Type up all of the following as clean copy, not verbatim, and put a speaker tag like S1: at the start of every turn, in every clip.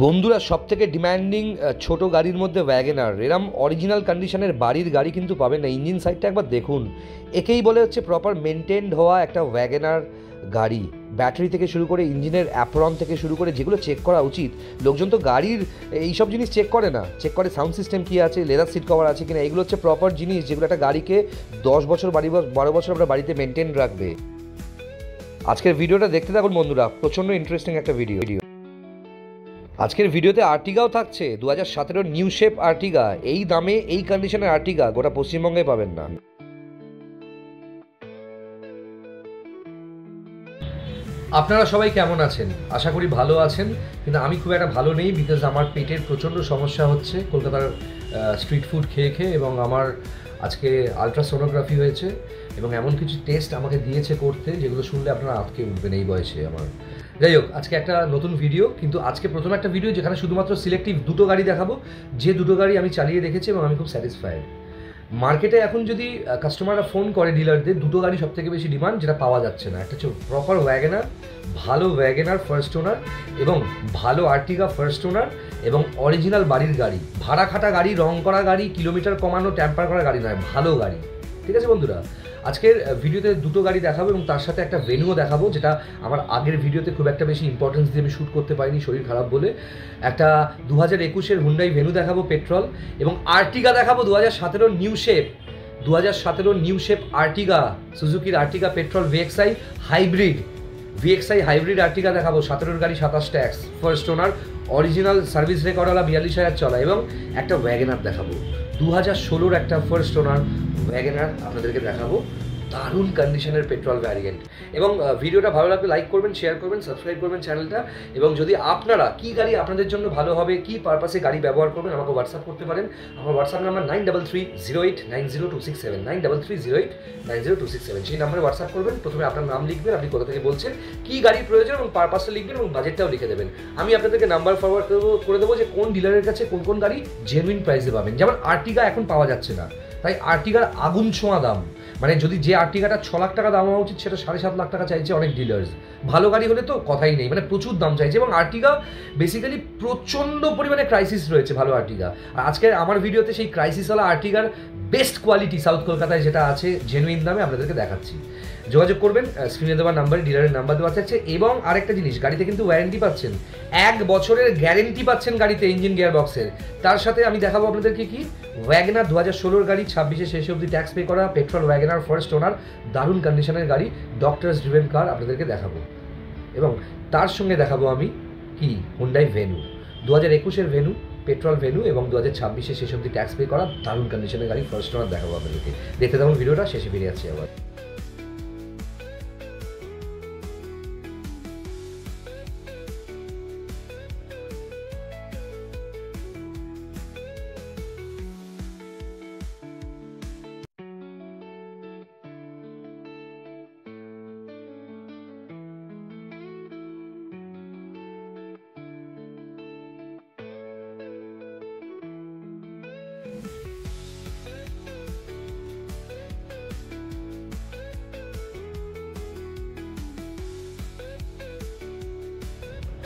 S1: বন্ধুরা, সবথেকে ডিমান্ডিং ছোট গাড়ির মধ্যে ওয়াগনার। এরম অরিজিনাল কন্ডিশনের বাড়ির গাড়ি কিন্তু পাবেন না। ইঞ্জিন সাইডটা একবার দেখুন, একেই বলে হচ্ছে প্রপার মেনটেন্ড হওয়া একটা ওয়াগনার গাড়ি। ব্যাটারি থেকে শুরু করে ইঞ্জিনের অ্যাপ্রন থেকে শুরু করে যেগুলো চেক করা উচিত, লোকজন তো গাড়ির এইসব জিনিস চেক করে না, চেক করে সাউন্ড সিস্টেম কী আছে, লেদার সিট কভার আছে কিনা। এগুলো হচ্ছে প্রপার জিনিস যেগুলো একটা গাড়িকে 10 বছর 12 বছর আমরা বাড়িতে মেনটেন রাখবে। আজকের ভিডিওটা দেখতে থাকুন বন্ধুরা, প্রচণ্ড ইন্টারেস্টিং একটা ভিডিও। আজকের ভিডিওতে আর্টিগাও থাকছে, 2017 নিউ শেপ আর্টিগা। এই দামে এই কন্ডিশনের আর্টিগা গোটা পশ্চিমবঙ্গে পাবেন না। আপনারা সবাই কেমন আছেন? আশা করি ভালো আছেন, কিন্তু আমি খুব একটা ভালো নেই, বিকজ আমার পেটের প্রচণ্ড সমস্যা হচ্ছে কলকাতার স্ট্রিট ফুড খেয়ে খেয়ে। এবং আমার আজকে আলট্রাসোনোগ্রাফি হয়েছে এবং এমন কিছু টেস্ট আমাকে দিয়েছে করতে যেগুলো শুনলে আপনারা আটকে উঠবেন এই বয়সে আমার। যাই হোক, আজকে একটা নতুন ভিডিও, কিন্তু আজকে প্রথম একটা ভিডিও যেখানে শুধুমাত্র সিলেক্টিভ দুটো গাড়ি দেখাবো, যে দুটো গাড়ি আমি চালিয়ে দেখেছি এবং আমি খুব স্যাটিসফাইড। মার্কেটে এখন যদি কাস্টমাররা ফোন করে ডিলারদের, দুটো গাড়ি সবথেকে বেশি ডিমান্ড, যেটা পাওয়া যাচ্ছে না। একটা হচ্ছে প্রপার ওয়াগনার, ভালো ওয়াগনার ফার্স্ট ওনার, এবং ভালো আর্টিগা ফার্স্ট ওনার, এবং অরিজিনাল বাড়ির গাড়ি, ভাড়া খাটা গাড়ি, রং করা গাড়ি, কিলোমিটার কমানো ট্যাম্পার করা গাড়ি নয়, ভালো গাড়ি। ঠিক আছে বন্ধুরা, আজকের ভিডিওতে দুটো গাড়ি দেখাবো এবং তার সাথে একটা ভেনুও দেখাবো, যেটা আমার আগের ভিডিওতে খুব একটা বেশি ইম্পর্টেন্স দিয়ে আমি শ্যুট করতে পারিনি, শরীর খারাপ বলে। একটা 2021-এর হুন্ডাই ভেনু দেখাবো পেট্রোল, এবং আর্টিগা দেখাবো 2017 new shape. 2017 new shape Ertiga, সুজুকির Ertiga petrol VXI hybrid Ertiga দেখাবো। 17-এর গাড়ি, 27 tax, first owner, original service রেকর্ডওয়ালা, 42,000 চলা। এবং একটা ওয়াগনার দেখাবো, 2016-র একটা ফার্স্ট ওনার ওয়াগনার আপনাদেরকে দেখাবো, দারুণ কন্ডিশনের পেট্রোল ভ্যারিয়েন্ট। এবং ভিডিওটা ভালো লাগলে লাইক করবেন, শেয়ার করবেন, সাবস্ক্রাইব করবেন চ্যানেলটা। এবং যদি আপনারা কী গাড়ি আপনাদের জন্য ভালো হবে, কী পারপাসে গাড়ি ব্যবহার করবেন, আমাকে হোয়াটসঅ্যাপ করতে পারেন। আমার হোয়াটসঅ্যাপ নাম্বার 9330890267, 9330890267। সেই নাম্বারে হোয়াটসঅ্যাপ করবেন। প্রথমে আপনার নাম লিখবেন, আপনি কোথা থেকে বলছেন, কী গাড়ির প্রয়োজন, এবং পারপাসটা লিখবেন এবং বাজেটটাও লিখে দেবেন। আমি আপনাদেরকে নাম্বার ফরওয়ার্ড করে দেবো যে কোন ডিলারের কাছে কোন কোন গাড়ি জেনুইন প্রাইসে পাবেন। যেমন আর্টিগা এখন পাওয়া যাচ্ছে না, তাই আর্টিগার আগুন ছোঁয়া দাম। মানে যদি যে আর্টিগাটা 6 লাখ টাকা দাম হওয়া উচিত, সেটা 7.5 লাখ টাকা চাইছে অনেক ডিলার্স। ভালো গাড়ি হলে তো কথাই নেই, মানে প্রচুর দাম চাইছে। এবং আর্টিগা বেসিক্যালি প্রচণ্ড পরিমাণে ক্রাইসিস রয়েছে ভালো আর্টিগা। আর আজকে আমার ভিডিওতে সেই ক্রাইসিসওয়ালা আর্টিগার বেস্ট কোয়ালিটি সাউথ কলকাতায় যেটা আছে জেনুইন দামে আপনাদেরকে দেখাচ্ছি। যোগাযোগ করবেন, স্ক্রিনে দেওয়ার নাম্বারে ডিলারের নাম্বার দেওয়া থাকছে। এবং আরেকটা জিনিস, গাড়িতে কিন্তু ওয়ারেন্টি পাচ্ছেন, 1 বছরের গ্যারেন্টি পাচ্ছেন গাড়িতে, ইঞ্জিন গিয়ার বক্সের। তার সাথে আমি দেখাবো আপনাদেরকে কি, ওয়াগনার 2016-র গাড়ি, 26-এ শেষে অবধি ট্যাক্স পে করা পেট্রোল ওয়াগনার ফার্স্ট ওনার, দারুণ কন্ডিশনের গাড়ি, ডক্টরস ড্রিভেন কার আপনাদেরকে দেখাবো। এবং তার সঙ্গে দেখাবো আমি কি, হুন্ডাই ভেনু, 2021-এর ভেনু, পেট্রোল ভেনু, এবং 2026-এ শেষ অবধি ট্যাক্স পে করা দারুণ কন্ডিশনের গাড়ি ফার্স্ট ওনার দেখাবো আপনাদেরকে। দেখতে থাকুন ভিডিওটা, শেষে ফিরে যাচ্ছি আবার।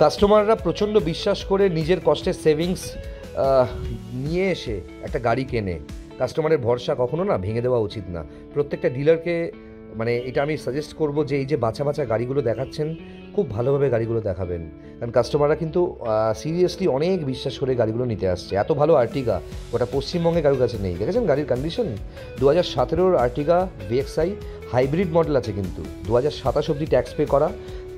S1: কাস্টমাররা প্রচণ্ড বিশ্বাস করে নিজের কষ্টের সেভিংস নিয়ে এসে একটা গাড়ি কেনে। কাস্টমারের ভরসা কখনো না ভেঙে দেওয়া উচিত না। প্রত্যেকটা ডিলারকে মানে এটা আমি সাজেস্ট করব যে এই যে বাছা বাছা গাড়িগুলো দেখাচ্ছেন, খুব ভালোভাবে গাড়িগুলো দেখাবেন। কারণ কাস্টমাররা কিন্তু সিরিয়াসলি অনেক বিশ্বাস করে গাড়িগুলো নিতে আসছে। এত ভালো আর্টিগা ওটা পশ্চিমবঙ্গে কারোর কাছে নেই। দেখেছেন গাড়ির condition, 2017-র Ertiga VXI hybrid model আছে, কিন্তু 2027 অবধি ট্যাক্স পে করা।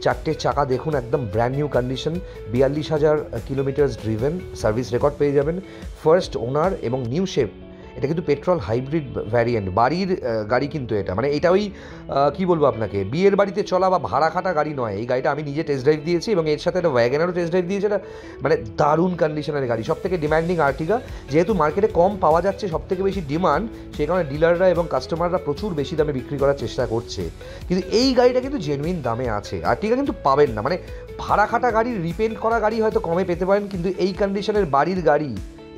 S1: 4টে চাকা দেখুন, একদম brand new condition, 42,000 kilometres driven, service record পেয়ে যাবেন, ফার্স্ট ওনার এবং নিউ শেপ। এটা কিন্তু পেট্রোল হাইব্রিড ভ্যারিয়েন্ট, বাড়ির গাড়ি কিন্তু এটা, মানে এটা ওই কী বলবো আপনাকে, বিয়ের বাড়িতে চলা বা ভাড়া খাটা গাড়ি নয়। এই গাড়িটা আমি নিজে টেস্ট ড্রাইভ দিয়েছি এবং এর সাথে একটা ওয়াগনারও টেস্ট ড্রাইভ দিয়েছে। এটা মানে দারুণ কন্ডিশনের গাড়ি, সবথেকে ডিমান্ডিং আর্টিগা। যেহেতু মার্কেটে কম পাওয়া যাচ্ছে, সবথেকে বেশি ডিমান্ড, সেই কারণে ডিলাররা এবং কাস্টমাররা প্রচুর বেশি দামে বিক্রি করার চেষ্টা করছে। কিন্তু এই গাড়িটা কিন্তু জেনুইন দামে আছে। আর্টিগা কিন্তু পাবেন না, মানে ভাড়া খাটা গাড়ি, রিপেন্ট করা গাড়ি হয়তো কমে পেতে পারেন, কিন্তু এই কন্ডিশনের বাড়ির গাড়ি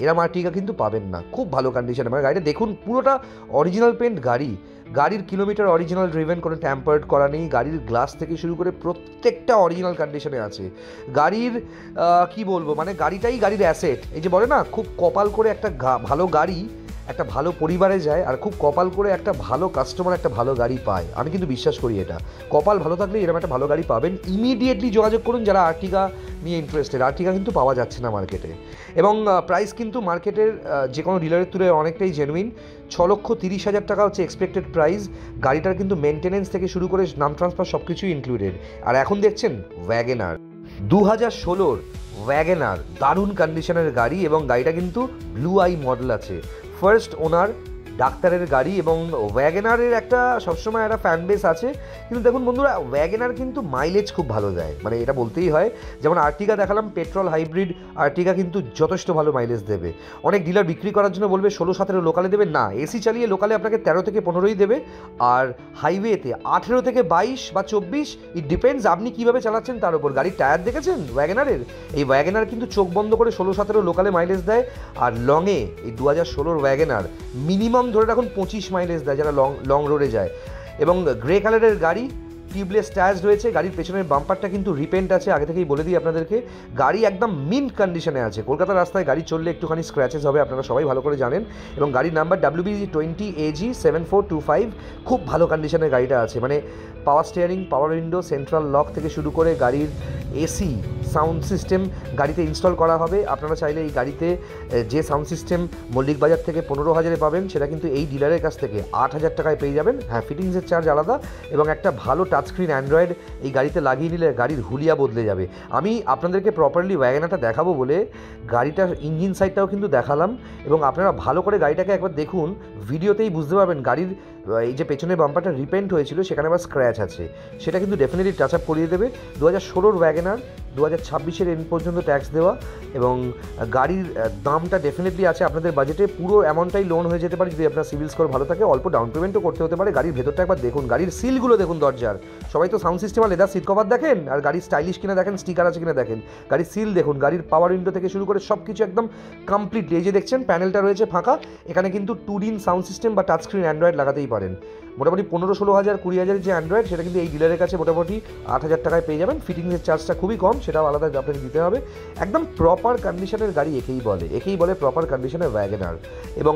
S1: এরম আর্টিগা কিন্তু পাবেন না। খুব ভালো কন্ডিশনে, মানে গাড়িটা দেখুন, পুরোটা অরিজিনাল পেন্ট গাড়ি, গাড়ির কিলোমিটার অরিজিনাল ড্রিভেন, কোনো ট্যাম্পার্ড করা নেই, গাড়ির গ্লাস থেকে শুরু করে প্রত্যেকটা অরিজিনাল কন্ডিশনে আছে। গাড়ির কি বলবো, মানে গাড়িটাই গাড়ির অ্যাসেট। এই যে বলে না, খুব কপাল করে একটা ভালো গাড়ি একটা ভালো পরিবারে যায়, আর খুব কপাল করে একটা ভালো কাস্টমার একটা ভালো গাড়ি পায়। আমি কিন্তু বিশ্বাস করি এটা, কপাল ভালো থাকলে এরকম একটা ভালো গাড়ি পাবেন। ইমিডিয়েটলি যোগাযোগ করুন যারা আর্টিগা নিয়ে ইন্টারেস্টেড। আর্টিগা কিন্তু পাওয়া যাচ্ছে না মার্কেটে, এবং প্রাইস কিন্তু মার্কেটের যে কোনো ডিলারের তুলনায় অনেকটাই জেনুইন। 6,30,000 টাকা হচ্ছে এক্সপেক্টেড প্রাইস। গাড়িটার কিন্তু মেনটেনেন্স থেকে শুরু করে নাম ট্রান্সফার সব কিছুই ইনক্লুডেড। আর এখন দেখছেন ওয়াগনার, 2016 ওয়াগনার, দারুণ কন্ডিশনের গাড়ি, এবং গাড়িটা কিন্তু ব্লু আই মডেল আছে, ফার্স্ট ওনার, ডাক্তারের গাড়ি। এবং ওয়াগনারের একটা সবসময় একটা ফ্যান বেস আছে, কিন্তু দেখুন বন্ধুরা, ওয়াগনার কিন্তু মাইলেজ খুব ভালো দেয়, মানে এটা বলতেই হয়। যেমন আর্টিগা দেখালাম, পেট্রোল হাইব্রিড, আর্টিগা কিন্তু যথেষ্ট ভালো মাইলেজ দেবে। অনেক ডিলার বিক্রি করার জন্য বলবে 16-17 লোকালে দেবে, না, এসি চালিয়ে লোকালে আপনাকে 13 থেকে 15ই দেবে, আর হাইওয়েতে 18 থেকে 22 বা 24, ইট ডিপেন্ডস আপনি কীভাবে চালাচ্ছেন তার উপর। গাড়ির টায়ার দেখেছেন ওয়াগনারের? এই ওয়াগনার কিন্তু চোখ বন্ধ করে 16-17 লোকালে মাইলেজ দেয়, আর লংয়ে এই 2016 ওয়াগনার মিনিমাম ধরে রাখুন 25 মাইলেজ দেয় যারা লং রোডে যায়। এবং গ্রে কালারের গাড়ি, টিউবলেস টায়ার্স রয়েছে, গাড়ির পেছনের বাম্পারটা কিন্তু রিপেন্ট আছে, আগে থেকেই বলে দিই আপনাদেরকে। গাড়ি একদম মিন্ট কন্ডিশনে আছে, কলকাতার রাস্তায় গাড়ি চললে একটুখানি স্ক্র্যাচেস হবে, আপনারা সবাই ভালো করে জানেন। এবং গাড়ির নাম্বার WBG20AG7425, খুব ভালো কন্ডিশনের গাড়িটা আছে, মানে পাওয়ার স্টিয়ারিং, পাওয়ার উইন্ডো, সেন্ট্রাল লক থেকে শুরু করে গাড়ির এসি সাউন্ড সিস্টেম গাড়িতে ইনস্টল করা হবে। আপনারা চাইলে এই গাড়িতে যে সাউন্ড সিস্টেম মল্লিক বাজার থেকে 15,000-এ পাবেন, সেটা কিন্তু এই ডিলারের কাছ থেকে 8,000 টাকায় পেয়ে যাবেন। হ্যাঁ, ফিটিংসের চার্জ আলাদা, এবং একটা ভালো টাচস্ক্রিন অ্যান্ড্রয়েড এই গাড়িতে লাগিয়ে নিলে গাড়ির হুলিয়া বদলে যাবে। আমি আপনাদেরকে প্রপারলি ওয়াগনারটা দেখাবো বলে গাড়িটার ইঞ্জিন সাইডটাও কিন্তু দেখালাম, এবং আপনারা ভালো করে গাড়িটাকে একবার দেখুন, ভিডিওতেই বুঝতে পারবেন গাড়ির এই যে পেছনের বাম্পারটা রিপেন্ট হয়েছিল সেখানে আবার স্ক্র্যাচ আছে, সেটা কিন্তু ডেফিনেটলি টাচ আপ করিয়ে দেবে। 2016 ওয়াগনার, 2026-এর এন্ড পর্যন্ত ট্যাক্স দেওয়া, এবং গাড়ির দামটা ডেফিনেটলি আছে আপনাদের বাজেটে। পুরো অ্যামাউন্টটাই লোন হয়ে যেতে পারে যদি আপনার সিভিল স্কোর ভালো থাকে, অল্প ডাউন পেমেন্টও করতে হতে পারে। গাড়ির ভেতরটা একবার দেখুন, গাড়ির সিলগুলো দেখুন দরজার, সবাই তো সাউন্ড সিস্টেম আর লেদার সিট কভার দেখেন, আর গাড়ির স্টাইলিশ কিনা দেখেন, স্টিকার আছে কিনা দেখেন, গাড়ির সিল দেখুন, গাড়ির পাওয়ার উইন্ডো থেকে শুরু করে সব কিছু একদম কমপ্লিট। এই যে দেখছেন প্যানেলটা রয়েছে ফাঁকা, এখানে কিন্তু 2 সাউন্ড সিস্টেম বা টাচস্ক্রিন অ্যান্ড্রয়েড লাগাতেই পারেন। মোটামুটি 15-16 হাজার 20 হাজারের যে অ্যান্ড্রয়েড, সেটা কিন্তু এই ডিলারের কাছে মোটামুটি 8,000 টাকায় পেয়ে যাবেন। ফিটিংসের চার্জটা খুবই কম, সেটাও আলাদা আপনাকে দিতে হবে। একদম প্রপার কন্ডিশনের গাড়ি একেই বলে প্রপার কন্ডিশনের ওয়াগনার, এবং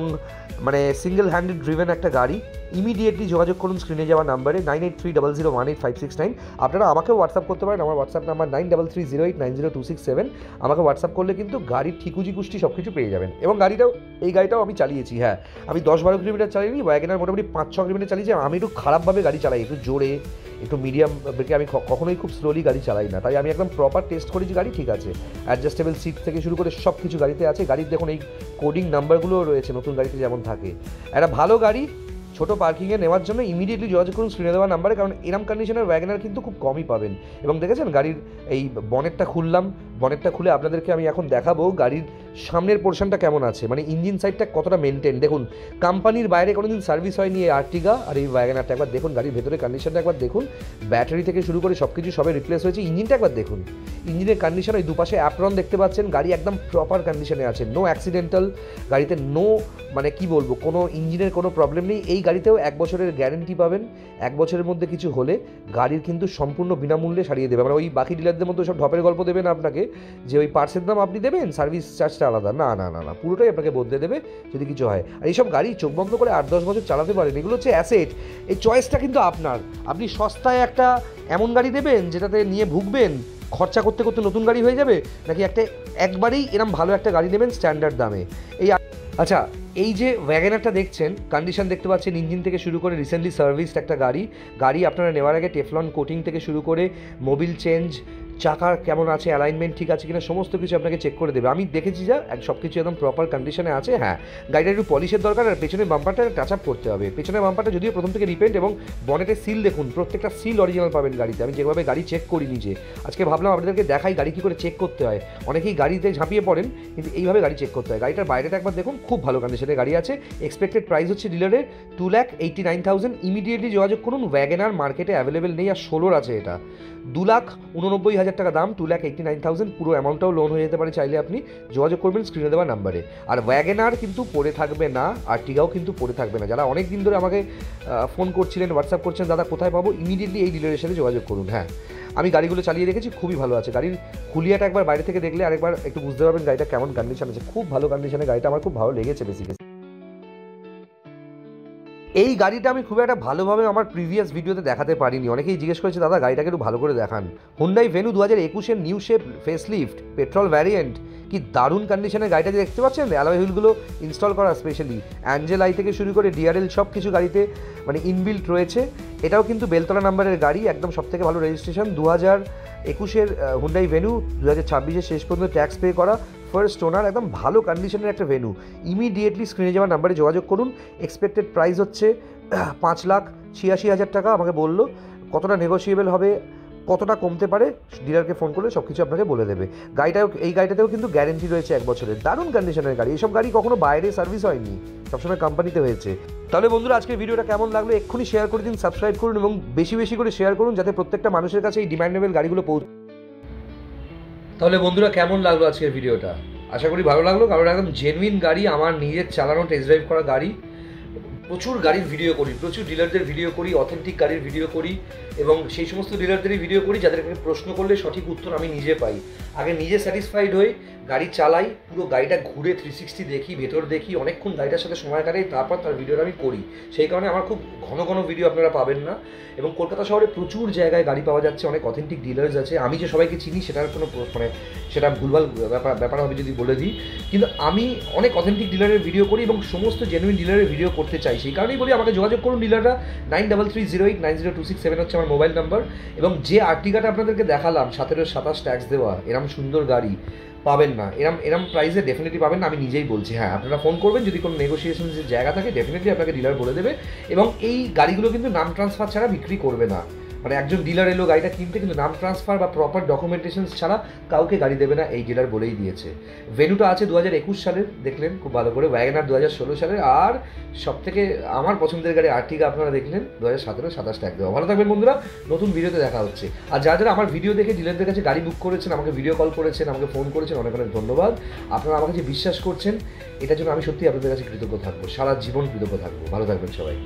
S1: মানে সিঙ্গেল হ্যান্ডেড ড্রিভেন একটা গাড়ি। ইমিডিয়েটলি যোগাযোগ করুন স্ক্রিনে যাওয়া নাম্বারে 9830018569। আপনারা আমাকে হোয়াটসঅ্যাপ করতে পারেন, আমার হোয়াটসঅ্যাপ নাম্বার 9330890267। আমাকে হোয়াটসঅ্যাপ করলে কিন্তু গাড়ির ঠিকুজি কুষ্টি সব কিছু পেয়ে যাবেন। এবং এই গাড়িটাও আমি চালিয়েছি, হ্যাঁ, আমি 10-12 কিলোমিটার চালিয়ে ওয়াগনার মোটামুটি 5-6 কিলোমিটার চালিয়েছি। আমি একটু খারাপভাবে গাড়ি চালাই, একটু জোরে, একটু মিডিয়াম ব্রেকে, আমি কখনোই খুব স্লোলি গাড়ি চালাই না, তাই আমি একদম প্রপার টেস্ট করেছি গাড়ি ঠিক আছে। অ্যাডজাস্টেবল সিট থেকে শুরু করে সব কিছু গাড়িতে আছে। গাড়ির দেখুন এই কোডিং নাম্বারগুলোও রয়েছে, নতুন গাড়িতে যেমন থাকে। একটা ভালো গাড়ি ছোটো পার্কিংয়ে নেওয়ার জন্য ইমিডিয়েটলি যোগাযোগ করুন স্ক্রিনে দেওয়া নাম্বারে, কারণ এরম কন্ডিশনের ওয়াগনার কিন্তু খুব কমই পাবেন। এবং দেখেছেন গাড়ির এই বনেটটা খুললাম, বনেটটা খুলে আপনাদেরকে আমি এখন দেখাবো গাড়ির সামনের পোর্শনটা কেমন আছে, মানে ইঞ্জিন সাইডটা কতটা মেনটেন। দেখুন কোম্পানির বাইরে কোনোদিন সার্ভিস হয়নি এই আর্টিগা আর এই ওয়াগনারটা। একবার দেখুন গাড়ির ভেতরে কন্ডিশনটা একবার দেখুন, ব্যাটারি থেকে শুরু করে সব কিছু সবে রিপ্লেস হয়েছে। ইঞ্জিনটা একবার দেখুন, ইঞ্জিনের কন্ডিশন, ওই দুপাশে অ্যাপ্রন দেখতে পাচ্ছেন, গাড়ি একদম প্রপার কন্ডিশনে আছে, নো অ্যাক্সিডেন্টাল গাড়িতে, নো মানে কি বলবো, কোনো ইঞ্জিনের কোনো প্রবলেম নেই। এই গাড়িতেও 1 বছরের গ্যারেন্টি পাবেন। 1 বছরের মধ্যে কিছু হলে গাড়ির কিন্তু সম্পূর্ণ বিনামূল্যে সারিয়ে দেবে। মানে ওই বাকি ডিলারদের মধ্যে সব ঢপের গল্প দেবেন আপনাকে যে ওই পার্টসের দাম আপনি দেবেন, সার্ভিস চার্জটা আলাদা, না না না না, পুরোটাই আপনাকে বদলে দেবে যদি কিছু হয়। আর এইসব গাড়ি চোখ বন্ধ করে 8-10 বছর চালাতে পারেন, এগুলো হচ্ছে অ্যাসেট। এই চয়েসটা কিন্তু আপনার। আপনি সস্তায় একটা এমন গাড়ি দেবেন যেটাতে নিয়ে ভুগবেন, খরচা করতে করতে নতুন গাড়ি হয়ে যাবে, নাকি একবারেই এরম ভালো একটা গাড়ি নেবেন স্ট্যান্ডার্ড দামে। আচ্ছা, এই যে ওয়াগনারটা দেখছেন, কন্ডিশন দেখতে পাচ্ছেন, ইঞ্জিন থেকে শুরু করে রিসেন্টলি সার্ভিসড একটা গাড়ি আপনারা নেওয়ার আগে টেফলন কোটিং থেকে শুরু করে মোবিল চেঞ্জ, চাকার কেমন আছে, অ্যালাইনমেন্ট ঠিক আছে কিনা, সমস্ত কিছু আপনাকে চেক করে দেবে। আমি দেখেছি যা সব কিছু একদম প্রপার কন্ডিশনে আছে। হ্যাঁ, গাড়িটা একটু পলিশের দরকার, আর পেছনের বাম্পারটা টাচ আপ করতে হবে। পেছনের বাম্পারটা যদিও প্রথম থেকে রিপেন্ট, এবং বনেটের সিল দেখুন, প্রত্যেকটা সিল অরিজিনাল পাবেন গাড়িতে। আমি যেভাবে গাড়ি চেক করি নিজে, আজকে ভাবলাম আপনাদেরকে দেখাই গাড়ি কী করে চেক করতে হয়। অনেকেই গাড়িতে ঝাঁপিয়ে পড়েন, কিন্তু এইভাবে গাড়ি চেক করতে হয়। গাড়িটার বাইরেটা একবার দেখুন, খুব ভালো কন্ডিশনের গাড়ি আছে। এক্সপেক্টেড প্রাইস হচ্ছে ডিলারের 2,89,000। ইমিডিয়েটলি যোগাযোগ করুন। ওয়াগনার মার্কেটে অ্যাভেলেবেল নেই, আর 16 আছে এটা। 2,89,000 90,000 টাকা দাম, 2,89,000, পুরো অ্যামাউন্টটাও লোন হয়ে যেতে পারে, চাইলে আপনি যোগাযোগ করবেন স্ক্রিনে দেওয়া নাম্বারে। আর ওয়াগনার কিন্তু পড়ে থাকবে না, আর্টিগাও কিন্তু পড়ে থাকবে না। যারা অনেক দিন ধরে আমাকে ফোন করছিলেন, হোয়াটসঅ্যাপ করছেন, দাদা কোথায় পাবো, ইমিডিয়েটলি এই ডিলারের সাথে যোগাযোগ করুন। হ্যাঁ, আমি গাড়িগুলো চালিয়ে দেখেছি, খুবই ভালো আছে। গাড়ির হুলিয়াটা একবার বাইরে থেকে দেখলে আরেকবার একটু বুঝতে পারবেন গাড়িটা কেমন কন্ডিশন আছে। খুব ভালো কন্ডিশনে গাড়িটা, আমার খুব ভালো লেগেছে বেসিক্যালি। এই গাড়িটা আমি খুব একটা ভালোভাবে আমার প্রিভিয়াস ভিডিওতে দেখাতে পারিনি। অনেকেই জিজ্ঞেস করেছে দাদা গাড়িটাকে একটু ভালো করে দেখান। হুন্ডাই ভেনু 2021-এর new shape facelift petrol variant, কি দারুণ কন্ডিশনে গাড়িটা যে দেখতে পাচ্ছেন, অ্যালয় হুইলগুলো ইনস্টল করা, স্পেশালি অ্যাঞ্জেল আই থেকে শুরু করে ডিআরএল সব কিছু গাড়িতে মানে ইনবিল্ট রয়েছে। এটাও কিন্তু বেলতলা নাম্বারের গাড়ি, একদম সবথেকে ভালো রেজিস্ট্রেশন, 2021-এর হুন্ডাই ভেনু, 2026-এর শেষ পর্যন্ত ট্যাক্স পে করা, ফার্স্ট ওনার, একদম ভালো কন্ডিশনের একটা ভেনু। ইমিডিয়েটলি স্ক্রিনে যাওয়ার নাম্বারে যোগাযোগ করুন। এক্সপেক্টেড প্রাইস হচ্ছে 5,86,000 টাকা। আমাকে বললো কতটা নেগোসিয়েবল হবে, কতটা কমতে পারে, ডিলারকে ফোন করলে সব কিছু আপনাকে বলে দেবে। এই গাড়িটাতেও কিন্তু গ্যারেন্টি রয়েছে 1 বছরের। দারুণ কন্ডিশনের গাড়ি, এইসব গাড়ি কখনো বাইরে সার্ভিস হয়নি, সবসময় কোম্পানিতে হয়েছে। তাহলে বন্ধুরা আজকের ভিডিওটা কেমন লাগলো এক্ষুনি শেয়ার করে দিন, সাবস্ক্রাইব করুন এবং বেশি বেশি করে শেয়ার করুন, যাতে প্রত্যেকটা মানুষের কাছে এই ডিমান্ডেবল গাড়িগুলো পৌঁছে। তাহলে বন্ধুরা কেমন লাগলো আজকের ভিডিওটা? আশা করি ভালো লাগলো, কারণ একদম জেনুইন গাড়ি, আমার নিজের চালানো টেস্ট ড্রাইভ করা গাড়ি। প্রচুর গাড়ির ভিডিও করি, প্রচুর ডিলারদের ভিডিও করি, অথেন্টিক গাড়ির ভিডিও করি এবং সেই সমস্ত ডিলারদেরই ভিডিও করি যাদেরকে প্রশ্ন করলে সঠিক উত্তর আমি নিজে পাই। আগে নিজে স্যাটিসফাইড হই, গাড়ি চালাই, পুরো গাড়িটা ঘুরে 360 দেখি, ভেতর দেখি, অনেকক্ষণ গাড়িটার সাথে সময় কাটাই, তারপর তার ভিডিওটা আমি করি। সেই কারণে আমার খুব ঘন ঘন ভিডিও আপনারা পাবেন না। এবং কলকাতা শহরে প্রচুর জায়গায় গাড়ি পাওয়া যাচ্ছে, অনেক অথেন্টিক ডিলার্স আছে। আমি যে সবাইকে চিনি সেটার কোনো মানে সেটা ভুলভাল ব্যাপার হবে যদি বলে দিই, কিন্তু আমি অনেক অথেন্টিক ডিলারের ভিডিও করি এবং সমস্ত জেনুইন ডিলারের ভিডিও করতে চাই। সেই কারণেই বলি আমাকে যোগাযোগ করুন ডিলাররা। 9330890267 হচ্ছে আমার মোবাইল নাম্বার। এবং যে আর্টিগাটা আপনাদেরকে দেখালাম 17-27 ট্যাক্স দেওয়া, এরম সুন্দর গাড়ি পাবেন না, এরম প্রাইসে ডেফিনেটলি পাবেন না, আমি নিজেই বলছি। হ্যাঁ, আপনারা ফোন করবেন, যদি কোনো নেগোসিয়েশনের জায়গা থাকে ডেফিনেটলি আপনাকে ডিলার বলে দেবে। এবং এই গাড়িগুলো কিন্তু নাম ট্রান্সফার ছাড়া বিক্রি করবে না। মানে একজন ডিলার এলো গাড়িটা কিনতে, কিন্তু নাম ট্রান্সফার বা প্রপার ডকুমেন্টেশন ছাড়া কাউকে গাড়ি দেবে না, এই ডিলার বলেই দিয়েছে। ভেনুটা আছে 2021 সালের, দেখলেন খুব ভালো করে। ওয়াগনার 2016 সালের, আর সব থেকে আমার পছন্দের গাড়ি আর্টিগা আপনারা দেখলেন 2017-27 ট্যাক্স দেওয়া। ভালো থাকবেন বন্ধুরা, নতুন ভিডিওতে দেখা হচ্ছে। আর যারা যারা আমার ভিডিও দেখে ডিলারদের কাছে গাড়ি বুক করেছেন, আমাকে ভিডিও কল করেছেন, আমাকে ফোন করেছেন, অনেক অনেক ধন্যবাদ। আপনারা আমাকে যে বিশ্বাস করছেন, এটার জন্য আমি সত্যি আপনাদের কাছে কৃতজ্ঞ থাকবো, সারা জীবন কৃতজ্ঞ থাকবো। ভালো থাকবেন সবাই।